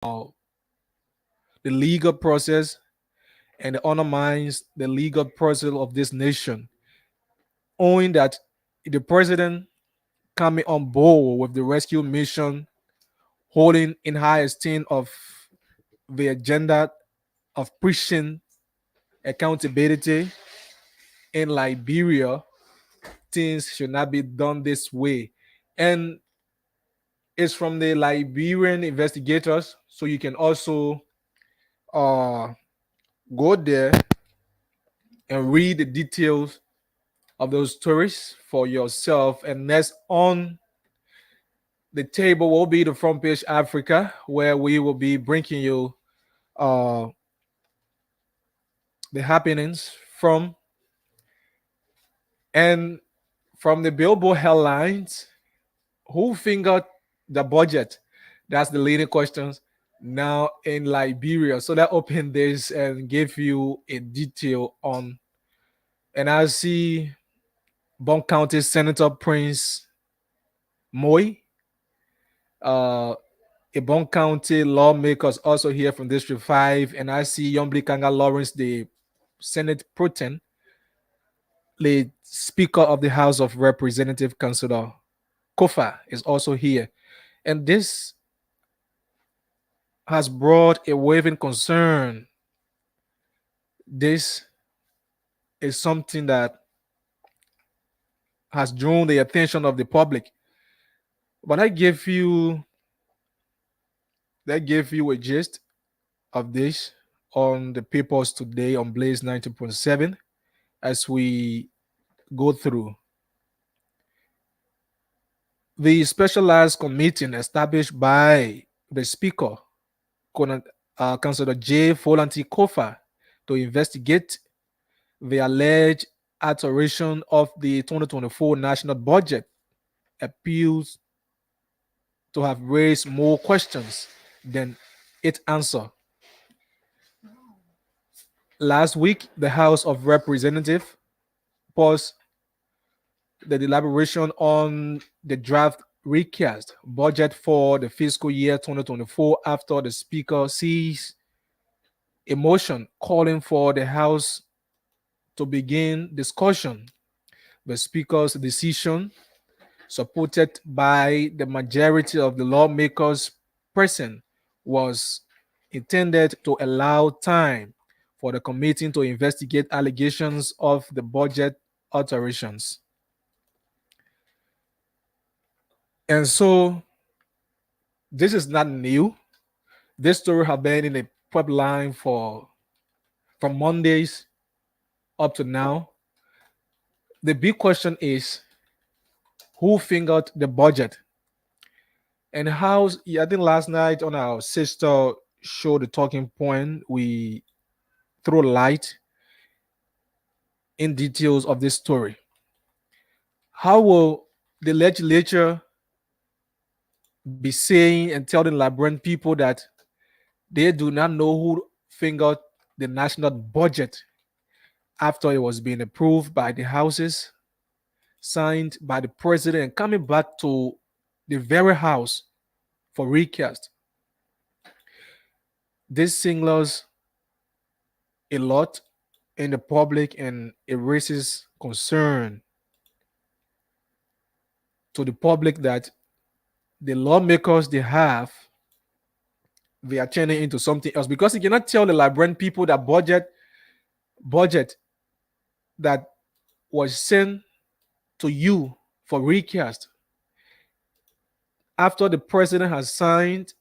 the legal process and it undermines the legal process of this nation, owing that the president coming on board with the rescue mission, holding in high esteem of the agenda of preaching accountability in Liberia. Things should not be done this way. And it's from the Liberian investigators, so you can also uh, go there and read the details of those stories for yourself. And next on the table will be the Front Page Africa, where we will be bringing you uh, the happenings from and from the Billboard headlines. Who fingered the budget? That's the leading questions now in Liberia. So that opened this and gave you a detail on. And I see Bon County Senator Prince Moy, uh, a Bon County lawmakers also here from District 5. And I see Yombli Kanga Lawrence, the Senate Pro Tem, the Speaker of the House of Representative Councilor Kofa is also here. And this has brought a waving concern. This is something that has drawn the attention of the public. But I gave you a gist of this on the papers today on Blaze 90.7 as we go through. The specialized committee established by the Speaker, Councillor J. Folanti Kofa, to investigate the alleged alteration of the 2024 national budget appeals to have raised more questions than it answered. Last week, the House of Representatives paused the deliberation on the draft recast budget for the fiscal year 2024 after the Speaker seized a motion calling for the House to begin discussion. The Speaker's decision, supported by the majority of the lawmakers present, was intended to allow time for the committee to investigate allegations of the budget alterations. And so this is not new. This story has been in the pipeline for from Mondays up to now. The big question is who fingered the budget? And how, I think last night on our sister show, The Talking Point, we threw light in details of this story. How will the legislature be saying and telling Liberian people that they do not know who fingered the national budget after it was being approved by the houses, signed by the president, and coming back to the very house for recast? This signals a lot in the public and it raises concern to the public that the lawmakers they are turning into something else, because you cannot tell the Liberian people that budget that was sent to you for recast after the president has signed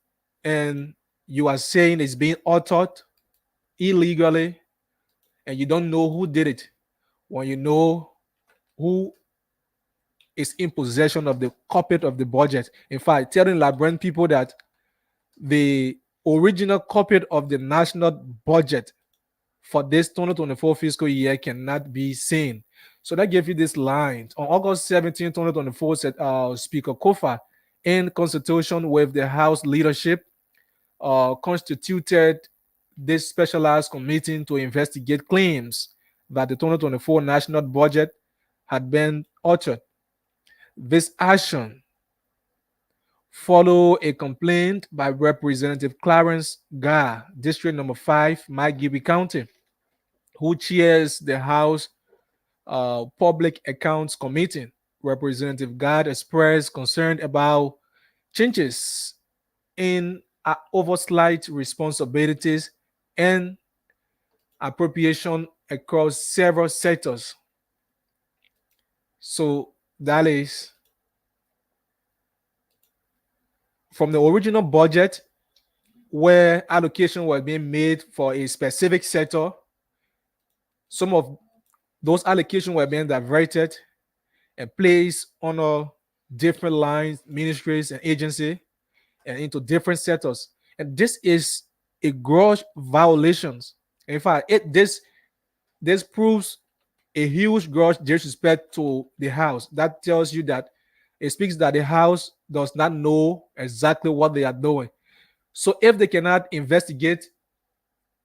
and you are saying it's being altered illegally and you don't know who did it, when you know who is in possession of the copy of the budget. In fact, telling Liberian people that the original copy of the national budget for this 2024 fiscal year cannot be seen. So that gave you this line. On August 17, 2024, said Speaker Kofa, in consultation with the House leadership, constituted this specialized committee to investigate claims that the 2024 national budget had been altered. This action Follow a complaint by Representative Clarence Garr, District Number 5, McGibby County, who chairs the House Public Accounts Committee. Representative Garr expressed concern about changes in oversight responsibilities and appropriation across several sectors. So that is from the original budget where allocation was being made for a specific sector. Some of those allocations were being diverted and placed on different lines, ministries, and agency, and into different sectors. And this is a gross violation. In fact, this proves a huge gross disrespect to the house. That tells you that it speaks that the house does not know exactly what they are doing. So if they cannot investigate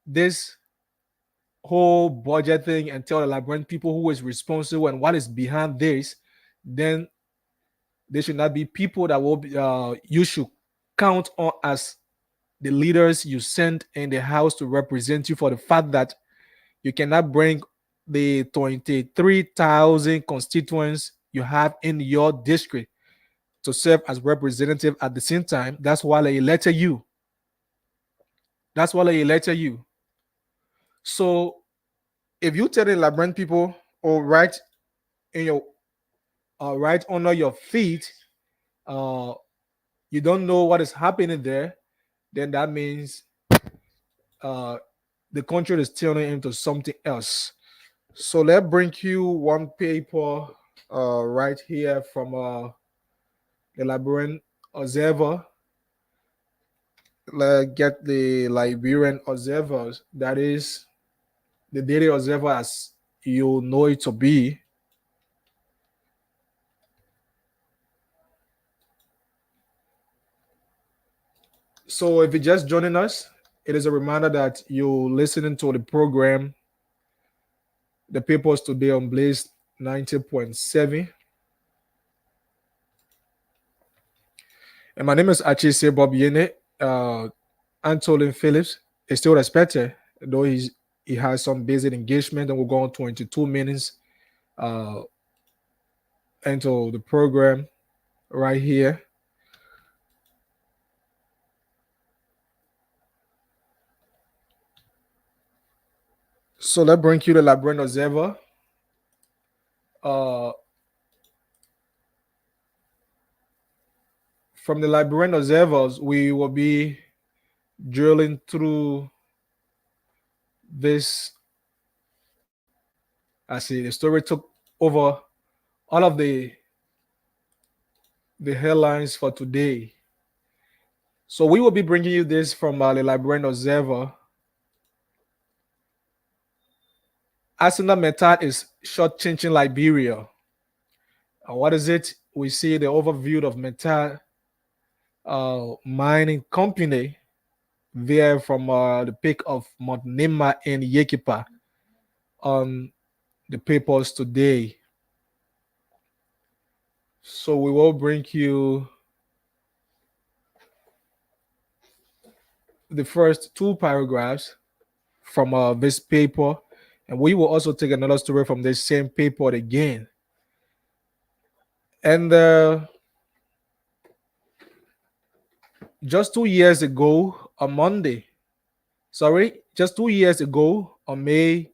this whole budget thing and tell the Liberian people who is responsible and what is behind this, then they should not be people that will be, you should count on as the leaders you sent in the house to represent you, for the fact that you cannot bring the 23,000 constituents you have in your district to serve as representative at the same time. That's why they elected you. That's why they elected you. So if you tell the Liberian people, or right in your right under your feet, uh, you don't know what is happening there, then that means uh, the country is turning into something else. So let's bring you one paper right here from the Liberian Observer. Let's get the Liberian Observers, that is the Daily Observer as you know it to be. So if you're just joining us, it is a reminder that you're listening to the program, The Papers Today on Blaze 90.7. And my name is Achise Bob Yene. Antolin Phillips is still respected, though he has some basic engagement, and we'll go on 22 minutes uh, into the program right here. So let's bring you the Liberian Observer. Uh, from the Liberian Observers, we will be drilling through this. I see the story took over all of the headlines for today. So we will be bringing you this from the Liberian Observer. ArcelorMittal is short-changing Liberia. What is it? We see the overview of Metal mining company there from the peak of Mount Nema in Yekipa on the papers today. So we will bring you the first two paragraphs from this paper, and we will also take another story from this same paper again. And just 2 years ago on Monday, just 2 years ago on May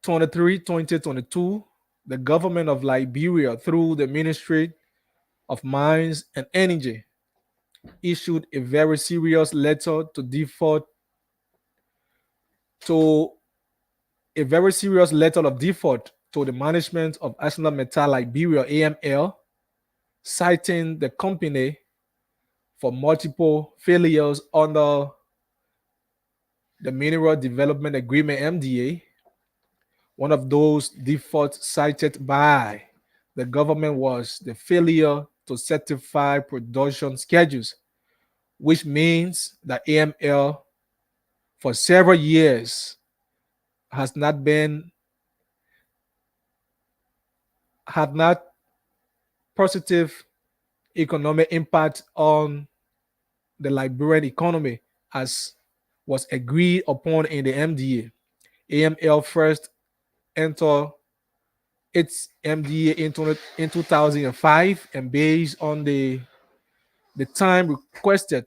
23, 2022, the government of Liberia, through the Ministry of Mines and Energy, issued a very serious letter to default to a very serious letter of default to the management of ArcelorMittal Liberia AML, citing the company for multiple failures under the Mineral Development Agreement MDA. One of those defaults cited by the government was the failure to certify production schedules, which means that AML for several years has not been had not positive economic impact on the Liberian economy as was agreed upon in the MDA. AML first entered its MDA in 2005, and based on the time requested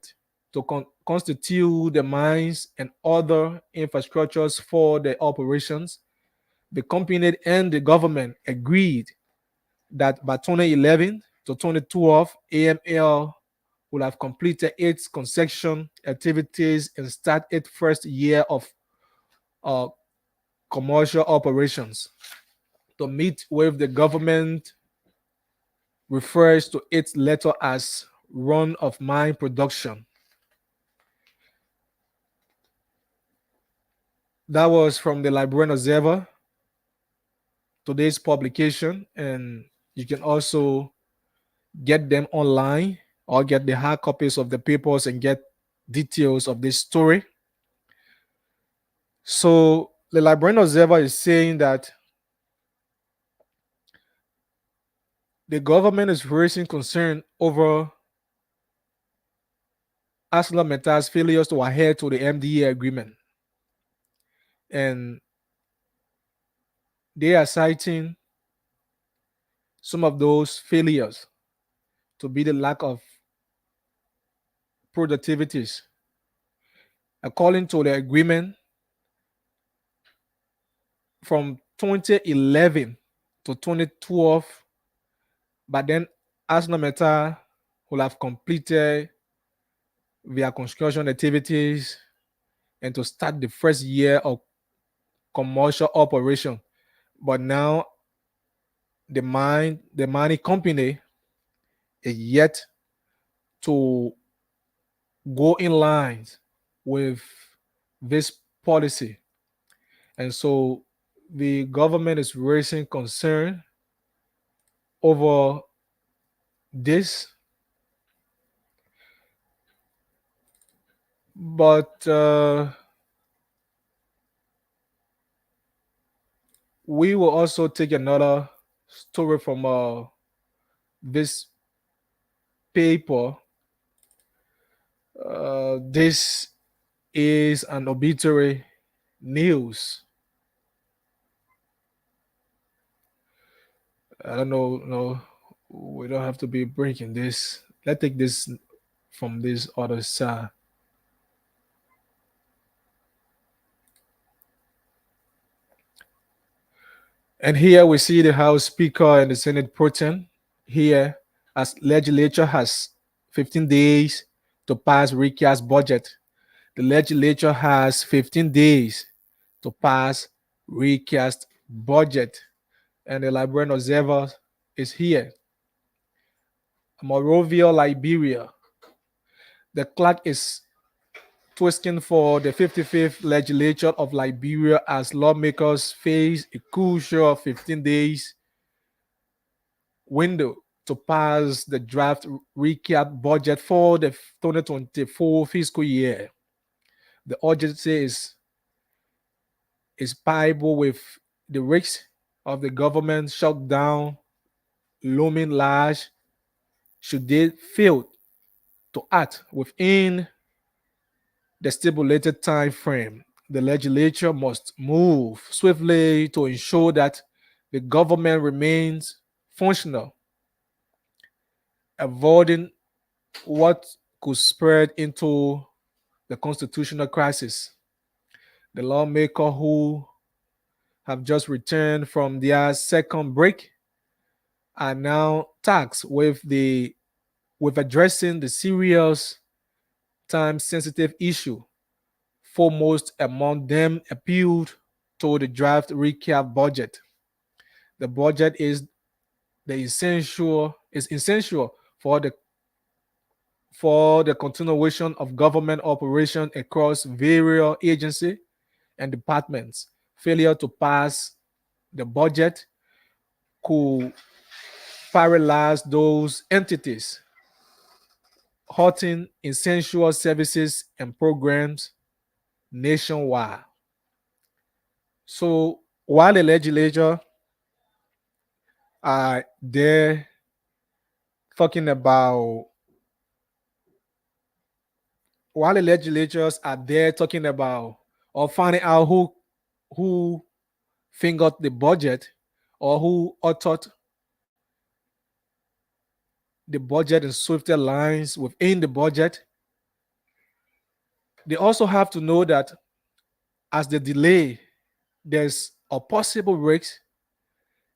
to constitute the mines and other infrastructures for the operations, the company and the government agreed that by 2011 to 2012, AML will have completed its construction activities and start its first year of uh, commercial operations. To meet with the government refers to its letter as run of mine production. That was from the Liberian Observer, today's publication, and you can also get them online or get the hard copies of the papers and get details of this story. So the Liberian Observer is saying that the government is raising concern over ArcelorMittal's failures to adhere to the MDA agreement. And they are citing some of those failures to be the lack of productivities. According to the agreement, from 2011 to 2012, but then ArcelorMittal will have completed their construction activities and to start the first year of commercial operation. But now the mining company is yet to go in line with this policy. And so the government is raising concern over this. But we will also take another story from this paper. This is an obituary news. I don't know. No, we don't have to be breaking this. Let's take this from this other side. And here we see the House Speaker and the Senate Pro Tem. Here, as legislature has 15 days to pass recast budget. The legislature has 15 days to pass recast budget. And the Liberian Observer is here. Monrovia, Liberia. The clerk is twisting for the 55th legislature of Liberia as lawmakers face a crucial 15 days window to pass the draft recap budget for the 2024 fiscal year. The urgency is payable with the risks of the government shutdown looming large should they fail to act within the stipulated time frame. The legislature must move swiftly to ensure that the government remains functional, avoiding what could spread into the constitutional crisis. The lawmakers who have just returned from their second break are now tasked with addressing the serious time sensitive issue. Foremost among them appealed to the draft recap budget. The budget is essential for the continuation of government operation across various agencies and departments. Failure to pass the budget could paralyze those entities, halting essential services and programs nationwide. So while the legislature are there talking about, while the legislatures are there talking about or finding out who fingered the budget or who authored the budget and swifter lines within the budget, they also have to know that as they delay, there's a possible risk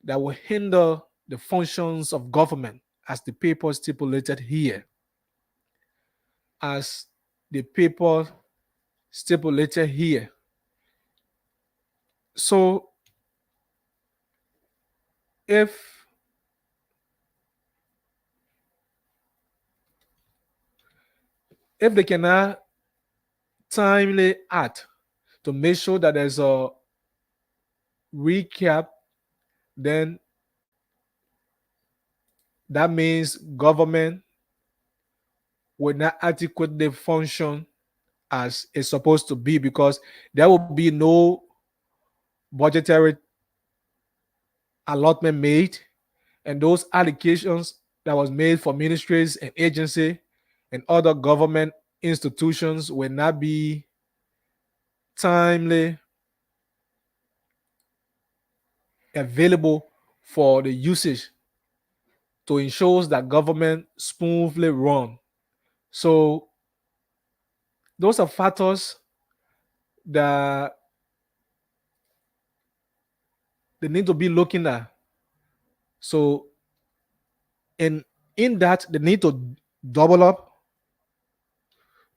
that will hinder the functions of government as the paper stipulated here. As the paper stipulated here. So if they cannot timely act to make sure that there's a recap, then that means government will not adequately function as it's supposed to be, because there will be no budgetary allotment made, and those allocations that was made for ministries and agency and other government institutions will not be timely available for the usage to ensure that government smoothly run. So those are factors that they need to be looking at. So in that they need to double up.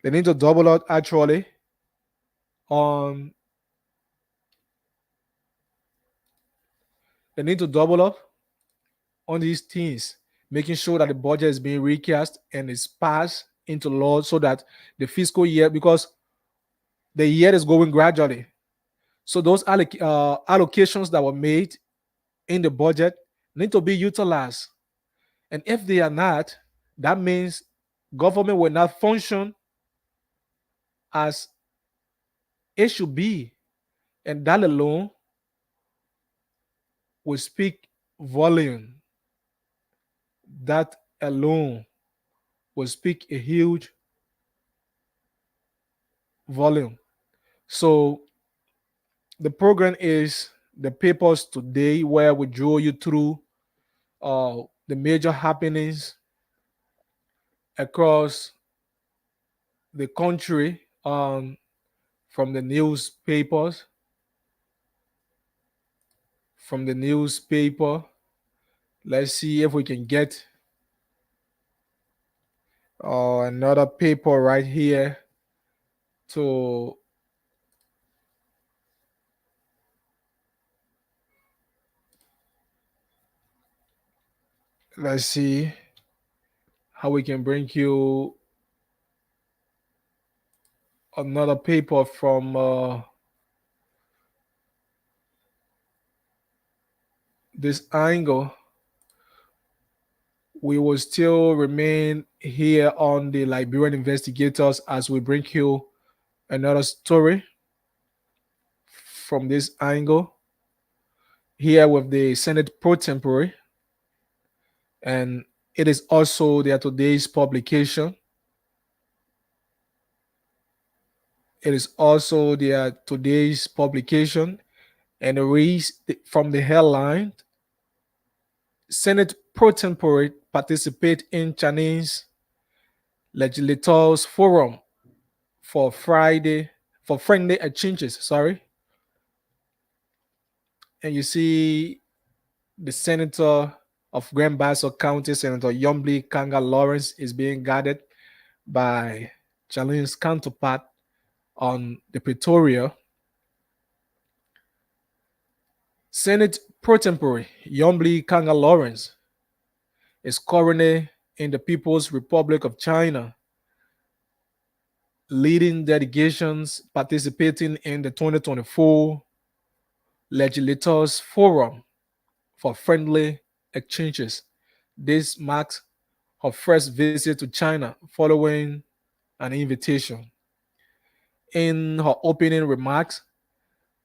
They need to double up actually on they need to double up on these things, making sure that the budget is being recast and is passed into law so that the fiscal year, because the year is going gradually. So those allocations that were made in the budget need to be utilized. And if they are not, that means government will not function as it should be. And that alone will speak volume. That alone will speak a huge volume. So the program is the papers today, where we draw you through the major happenings across the country, from the newspapers. From the newspaper, let's see if we can get another paper right here to let's see how we can bring you another paper from this angle. We will still remain here on the Liberian investigators as we bring you another story from this angle here with the Senate pro tempore, and it is also their today's publication. It is also their today's publication, and it reads from the headline: Senate pro tempore participate in Chinese legislators forum for friendly exchanges. Sorry, and you see the senator of Grand Bassa County, Senator Yombly Kanga Lawrence, is being guarded by Jalin's counterpart on the Pretoria. Senate pro tempore Yombly Kanga Lawrence is currently in the People's Republic of China, leading delegations participating in the 2024 Legislators Forum for Friendly Exchanges. This marks her first visit to China following an invitation. In her opening remarks,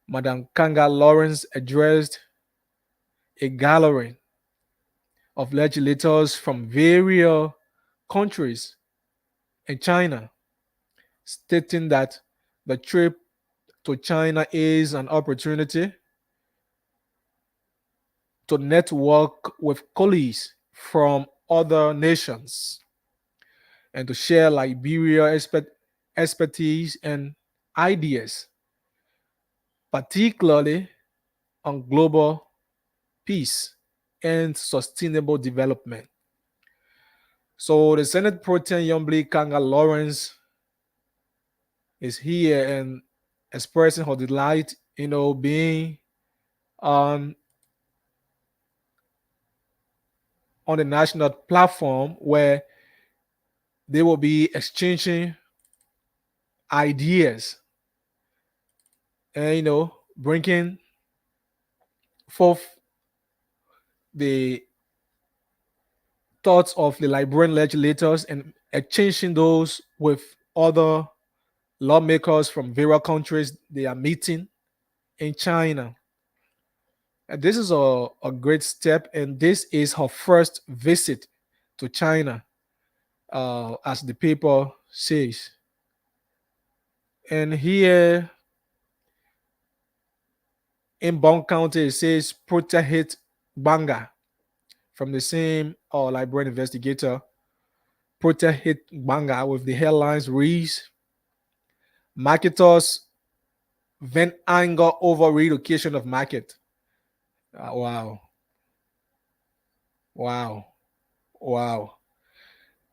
Madam Kanga Lawrence addressed a gallery of legislators from various countries in China, stating that the trip to China is an opportunity to network with colleagues from other nations and to share expertise and ideas, particularly on global peace and sustainable development. So the Senate Pro Tem Yombly Kanga Lawrence is here and expressing her delight, being on on the national platform where they will be exchanging ideas and bringing forth the thoughts of the Liberian legislators and exchanging those with other lawmakers from various countries they are meeting in China. And this is a great step, and this is her first visit to China, as the paper says. And here in Bong County, it says protest hit Banga from the same Liberian investigator. Protest hit Banga with the headlines reads marketers vent anger over relocation of market. Wow. Wow. Wow.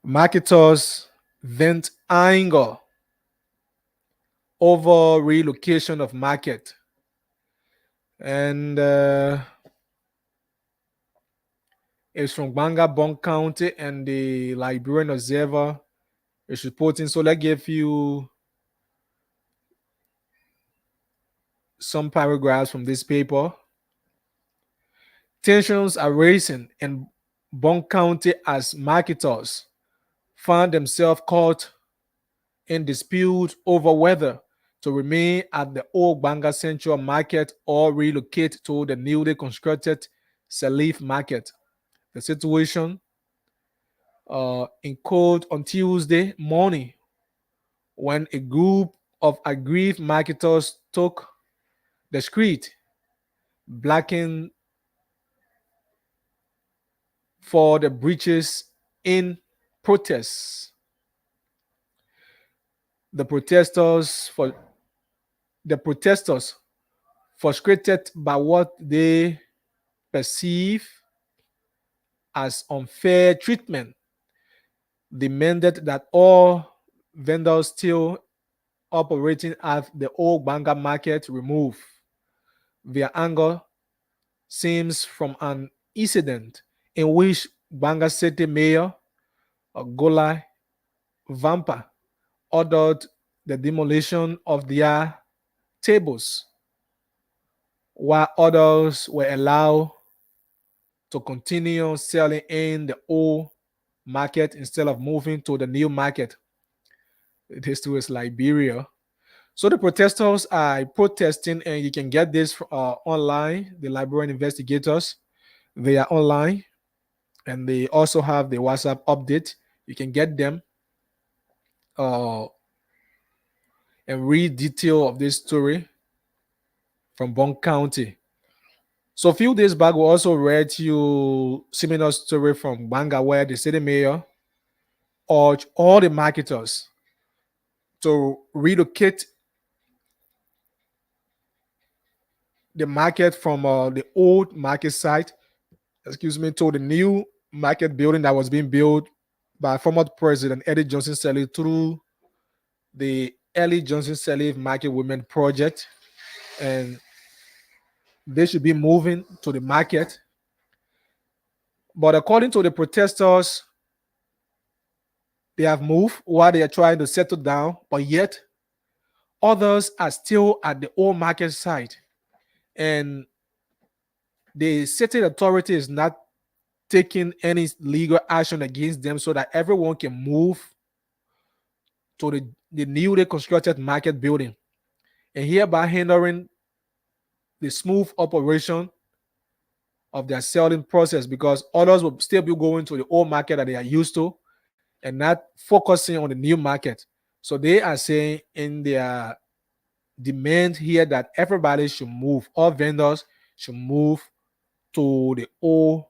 Marketers vent anger over relocation of market. And it's from Banga Bong County, and the Liberian Observer is reporting. So let's give you some paragraphs from this paper. Tensions are rising in Bong County as marketers found themselves caught in dispute over whether to remain at the old Banga Central Market or relocate to the newly constructed Salif Market. The situation in court on Tuesday morning when a group of aggrieved marketers took the street, blocking for the breaches in protests. The protesters for the protesters, frustrated by what they perceive as unfair treatment, demanded that all vendors still operating at the old Banga market remove. Their anger stems from an incident in which Banga City Mayor Gola Vampa ordered the demolition of their tables, while others were allowed to continue selling in the old market instead of moving to the new market. This too is Liberia. So the protesters are protesting, and you can get this online. The Liberian investigators, they are online, and they also have the WhatsApp update. You can get them uh, and read detail of this story from Bong County. So a few days back, we also read you similar story from Banga, where the city mayor urged all the marketers to relocate the market from the old market site, to the new market building that was being built by former President Eddie Johnson Sirleaf through the Eddie Johnson Sirleaf Market Women Project, and they should be moving to the market. But according to the protesters, they have moved while they are trying to settle down, but yet others are still at the old market site, and the city authority is not taking any legal action against them so that everyone can move to the newly constructed market building, and hereby hindering the smooth operation of their selling process, because others will still be going to the old market that they are used to and not focusing on the new market. So they are saying in their demand here that everybody should move, all vendors should move to the old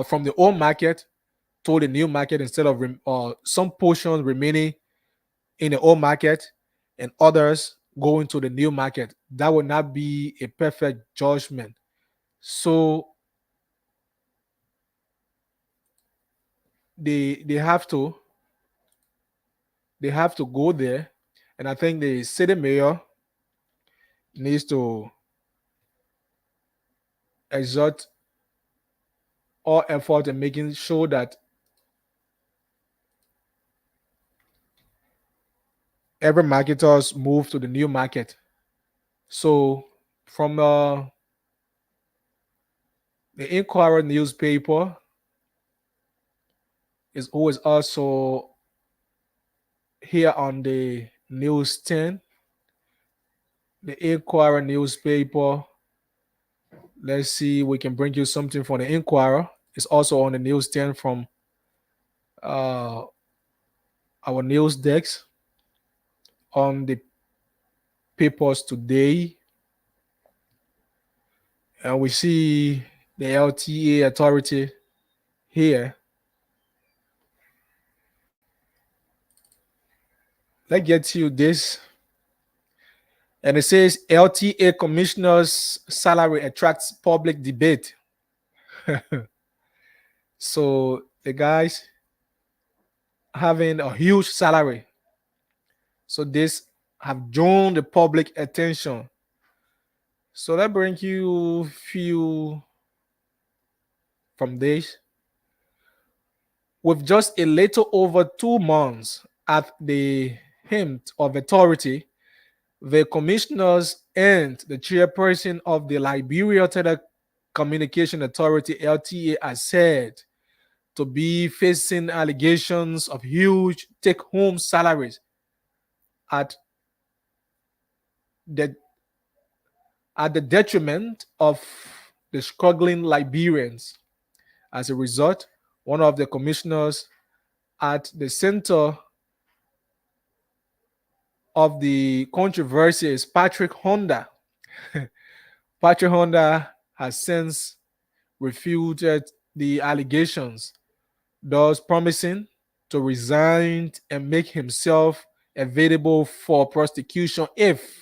from the old market to the new market, instead of some portions remaining in the old market and others going to the new market. That would not be a perfect judgment. So they have to go there, and I think the city mayor needs to exert all effort in making sure that every marketers move to the new market. So from the Inquirer newspaper is always also here on the news 10. The Inquirer newspaper. Let's see, we can bring you something from the Inquirer. It's also on the news 10 from uh, our news decks on the papers today. And we see the LTA authority here. Let's get to this. And it says LTA commissioner's salary attracts public debate. So the guys having a huge salary. So this have drawn the public attention. So that brings you few from this. With just a little over 2 months at the helm of authority, the commissioners and the chairperson of the Liberia Telecommunication Authority (LTA) are said to be facing allegations of huge take-home salaries at the detriment of the struggling Liberians. As a result, one of the commissioners at the center of the controversy is Patrick Honda. Patrick Honda has since refuted the allegations, thus promising to resign and make himself available for prosecution if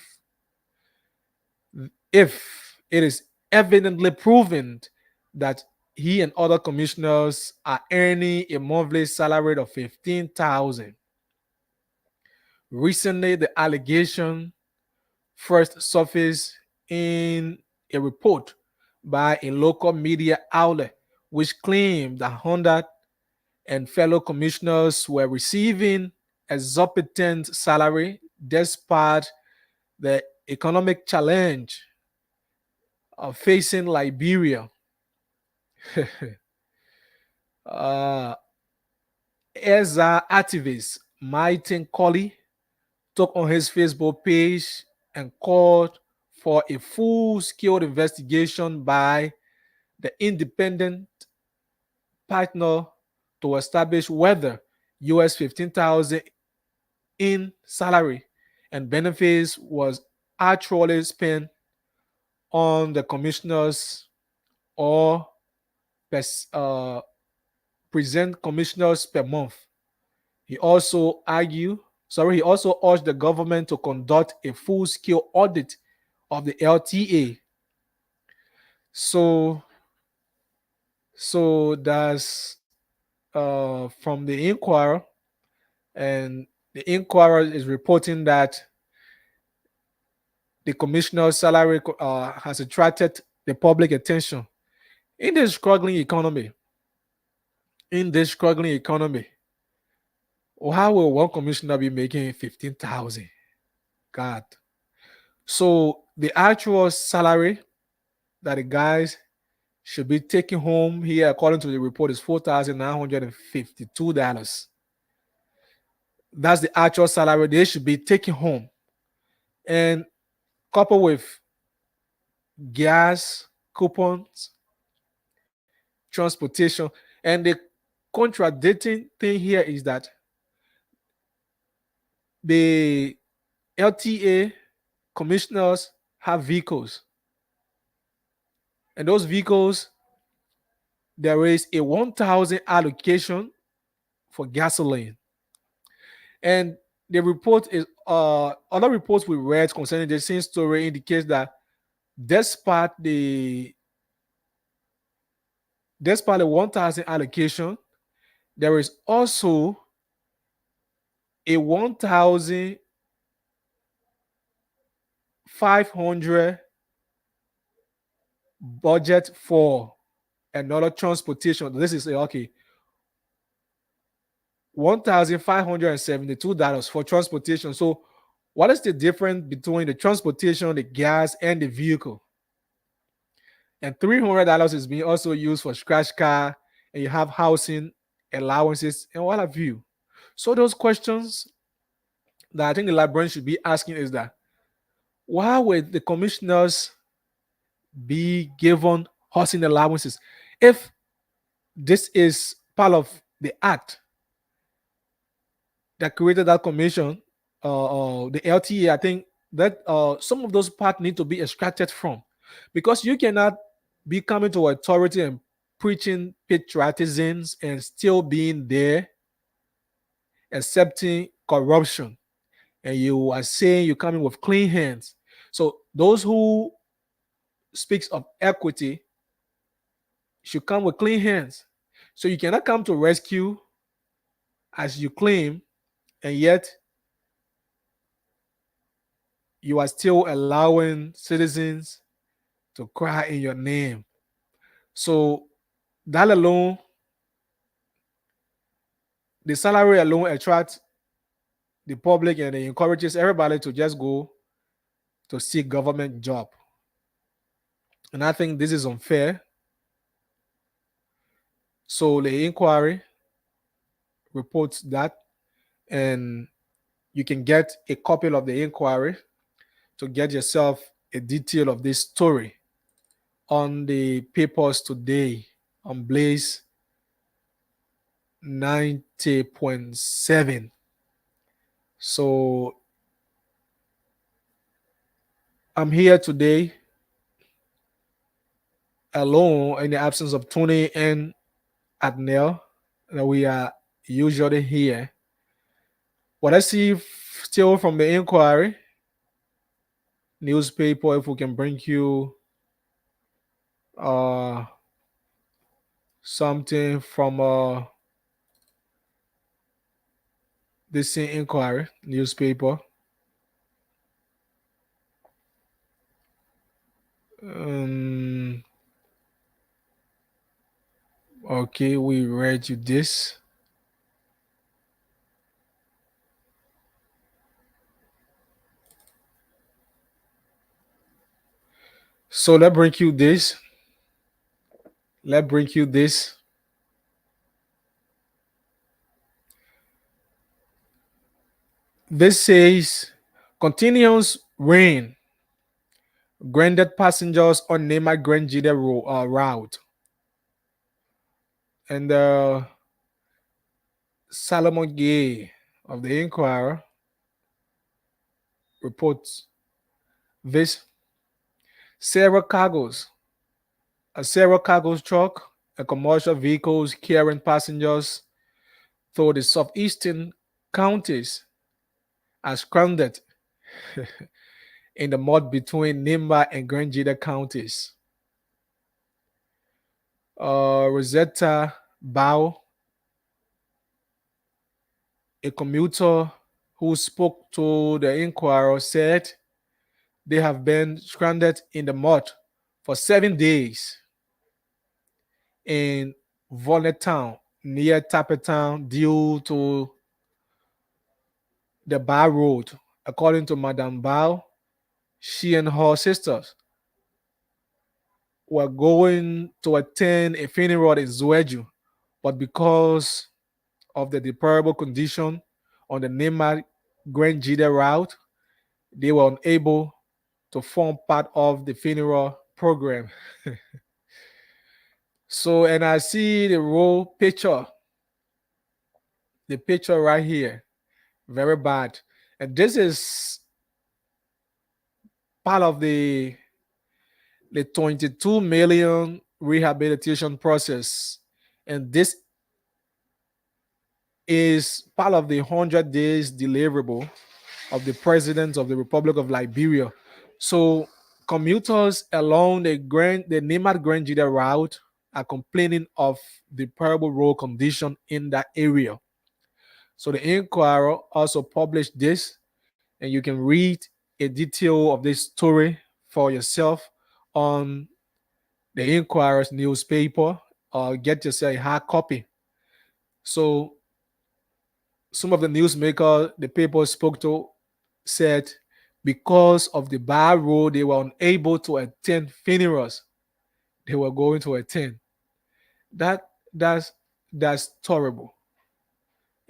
it is evidently proven that he and other commissioners are earning a monthly salary of 15,000. Recently, the allegation first surfaced in a report by a local media outlet, which claimed that Honda and fellow commissioners were receiving exorbitant salary despite the economic challenge of facing Liberia. uh, ESA activist Martin Colley took on his Facebook page and called for a full-scale investigation by the independent partner to establish whether US 15,000 in salary and benefits was actually spent on the commissioners or present commissioners per month. He also he also urged the government to conduct a full-scale audit of the LTA. So that's from the Inquirer, and the Inquirer is reporting that the commissioner's salary has attracted the public attention in this struggling economy. How will one commissioner be making 15,000? God. So the actual salary that the guys should be taking home here, according to the report, is $4,952. That's the actual salary they should be taking home. And coupled with gas coupons, transportation. And the contradicting thing here is that the LTA commissioners have vehicles, and those vehicles, there is a 1,000 allocation for gasoline. And the report is other reports we read concerning the same story indicates that despite the despite the 1,000 allocation, there is also a 1,500 budget for another transportation. This is okay. $1,572 for transportation. So, what is the difference between the transportation, the gas, and the vehicle? And $300 is being also used for scratch car, and you have housing allowances and what have you. So, those questions that I think the librarian should be asking is that why would the commissioners be given housing allowances if this is part of the act that created that commission, the LTA? I think that some of those parts need to be extracted from, because you cannot be coming to authority and preaching patriotism and still being there accepting corruption, and you are saying you're coming with clean hands. So those who speaks of equity should come with clean hands. So you cannot come to rescue as you claim, and yet you are still allowing citizens to cry in your name. So that alone, the salary alone attracts the public and it encourages everybody to just go to seek government job. And I think this is unfair. So the inquiry reports that, and you can get a copy of the inquiry to get yourself a detail of this story on the papers today on Blaze 90.7. So I'm here today alone in the absence of Tony and Adnell. We are usually here. What I see still from the inquiry newspaper, if we can bring you something from this inquiry newspaper. Okay, we read you this. So let's bring you this. Let's bring you this. This says continuous rain grounded passengers on Neymar Grand Jide route. And Salomon Gay of the Inquirer reports this. Sarah Cargo's, a Sarah Cargo's truck, a commercial vehicles carrying passengers through the southeastern counties are stranded in the mud between Nimba and Grand Jida counties. Rosetta Bao, a commuter who spoke to the Inquirer, said they have been stranded in the mud for 7 days in Volnet Town near Tapetown due to the Bar Road. According to Madame Bao, she and her sisters were going to attend a funeral in Zueju, but because of the deplorable condition on the Nema Grand Jide route, they were unable to form part of the funeral program. So, and I see the raw picture, the picture right here, very bad. And this is part of the 22 million rehabilitation process. And this is part of the 100 days deliverable of the president of the Republic of Liberia. So commuters along the Nimad Grand Jida route are complaining of the terrible road condition in that area. So the Inquirer also published this, and you can read a detail of this story for yourself on the Inquirer's newspaper, or get yourself a hard copy. So some of the newsmakers the paper spoke to said because of the bad road, they were unable to attend funerals they were going to attend. That that's that's terrible.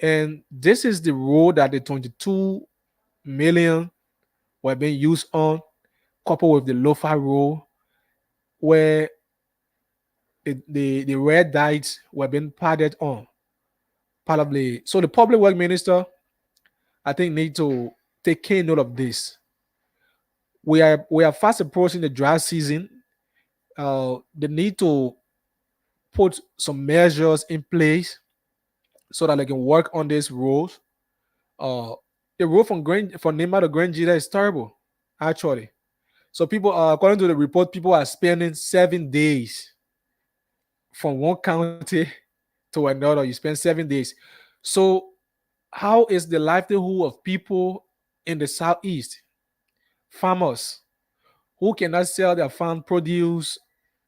And this is the road that the 22 million were being used on, coupled with the Lofa road, where the red lights were being padded on. Probably so the public work minister, I think, need to take care note of this. We are fast approaching the dry season. They need to put some measures in place so that they can work on this road. Uh, the road from Nema to Grand Jita is terrible, actually. So people, according to the report, people are spending 7 days from one county to another. You spend 7 days. So how is the livelihood of people in the southeast, farmers who cannot sell their farm produce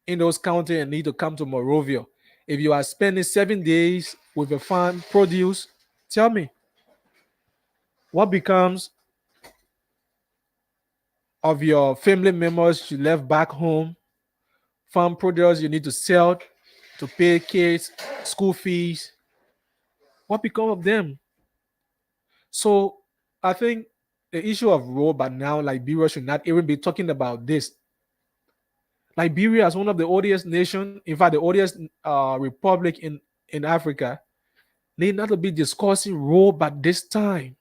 in those counties and need to come to Morovia? If you are spending 7 days with a farm produce, tell me what becomes of your family members you left back home, farm produce you need to sell to pay kids school fees. What become of them? So I think the issue of road by now, Liberia should not even be talking about this. Liberia is one of the oldest nations, in fact, the oldest republic in Africa, need not to be discussing road by this time.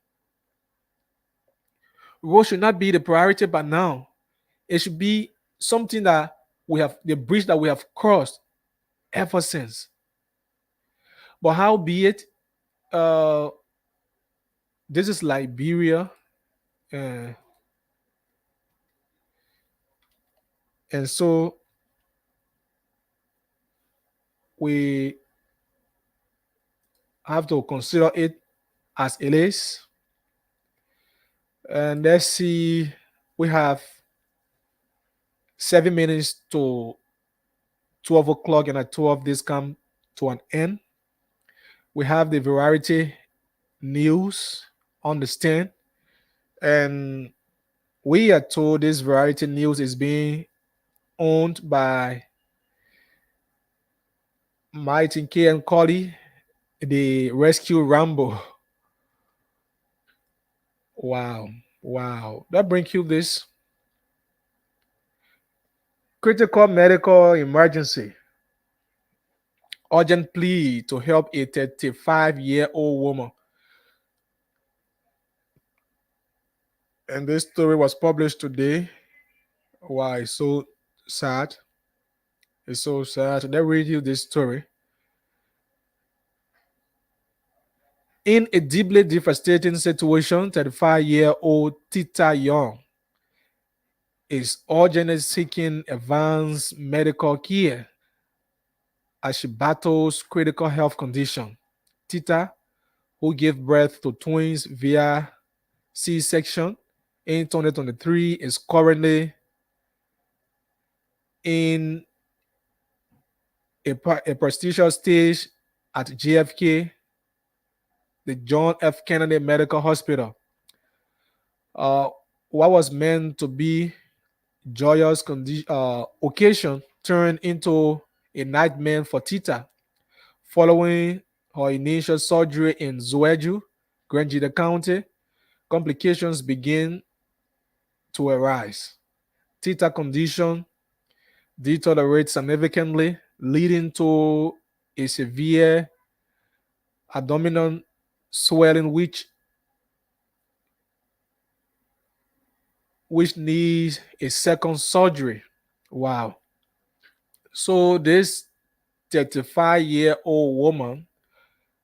Road should not be the priority by now. It should be something that we have, the bridge that we have crossed ever since. But how be it, uh, this is Liberia, uh, and so we have to consider it as it is. And let's see, we have 7 minutes to 12 o'clock, and at 12, this come to an end. We have the variety news on the stand, and we are told this variety news is being owned by Martin K. and Collie, the Rescue Rambo. Wow, wow. That brings you this critical medical emergency. Urgent plea to help a 35-year-old woman. And this story was published today. Wow, it's so sad. It's so sad. Let me read you this story. In a deeply devastating situation, 35-year-old Tita Young is urgently seeking advanced medical care as she battles critical health condition. Tita, who gave birth to twins via C-section in 2023, is currently in a prestigious stage at JFK, the John F. Kennedy Medical Hospital. Uh, what was meant to be joyous occasion turned into a nightmare for Tita. Following her initial surgery in Zueju, Grangida County, complications begin to arise. Tita's condition deteriorate significantly, leading to a severe abdominal swelling, which needs a second surgery. Wow. So this 35-year-old woman,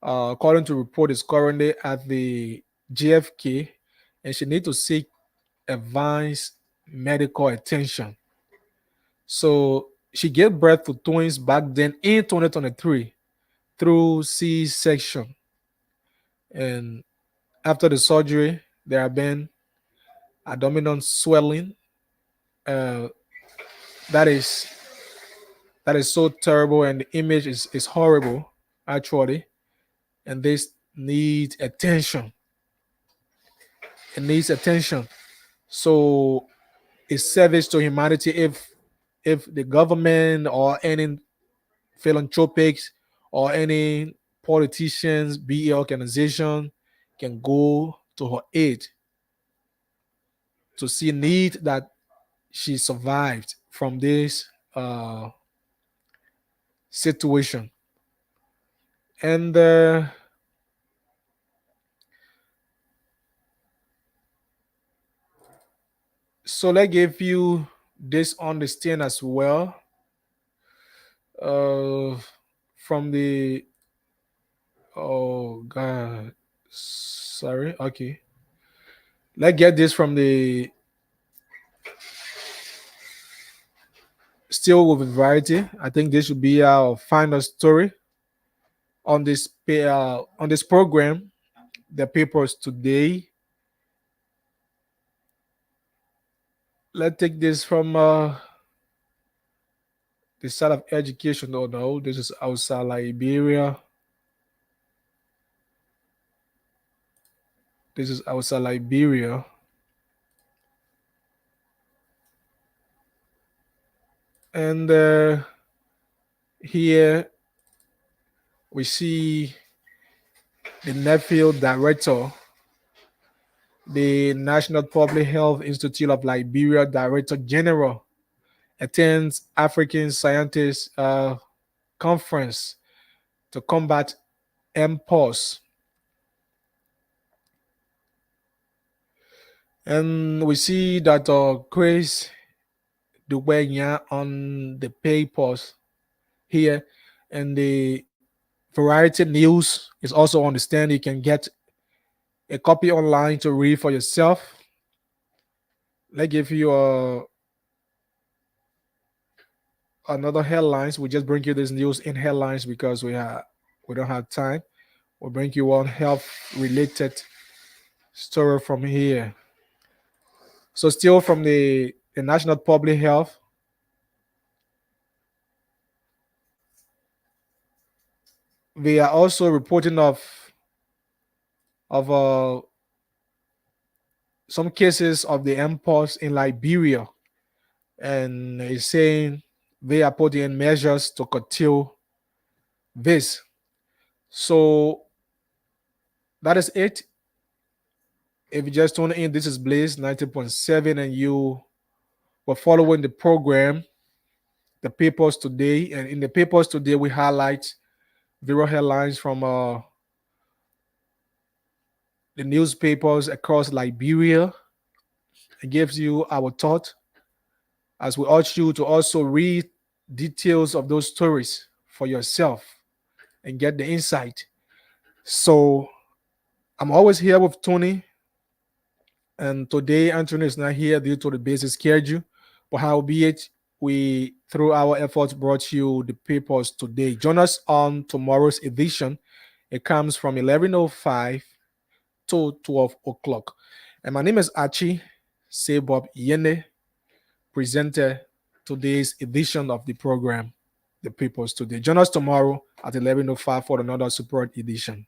according to report, is currently at the GFK, and she needs to seek advanced medical attention. So she gave birth to twins back then in 2023 through C-section, and after the surgery, there have been abdominal swelling. Uh, that is that is so terrible, and the image is horrible, actually. And this needs attention. It needs attention. So it's service to humanity if the government or any philanthropics or any politicians, BE organization can go to her aid to see need that she survived from this situation. And so let's give you this understand as well. Uh, from the oh god, sorry. Okay, let's get this from the still with variety. I think this should be our final story on this program. The papers today. Let's take this from the side of education. Oh no, this is outside Liberia. This is outside Liberia. And here we see the nephew director, the National Public Health Institute of Liberia Director General, attends African Scientists Conference to combat MPOS. And we see that Chris Duwenya on the papers here, and the Variety News is also on the stand. You can get a copy online to read for yourself. Let's give you another headlines. We just bring you this news in headlines because we don't have time. We'll bring you one health related story from here. So still from the National Public Health. They are also reporting of some cases of the mpox in Liberia, and is saying they are putting in measures to curtail this. So that is it. If you just tune in, this is Blaze 90.7, and you were following the program, the papers today. And in the papers today, we highlight viral headlines from the newspapers across Liberia. It gives you our thought, as we urge you to also read details of those stories for yourself and get the insight. So I'm always here with Tony, and today Anthony is not here due to the busy schedule. But howbeit, we through our efforts brought you the papers today. Join us on tomorrow's edition. It comes from 11:05 to 12 o'clock. And my name is Archie Sebob Yene, presenter today's edition of the program, The Papers Today. Join us tomorrow at 11:05 for another support edition.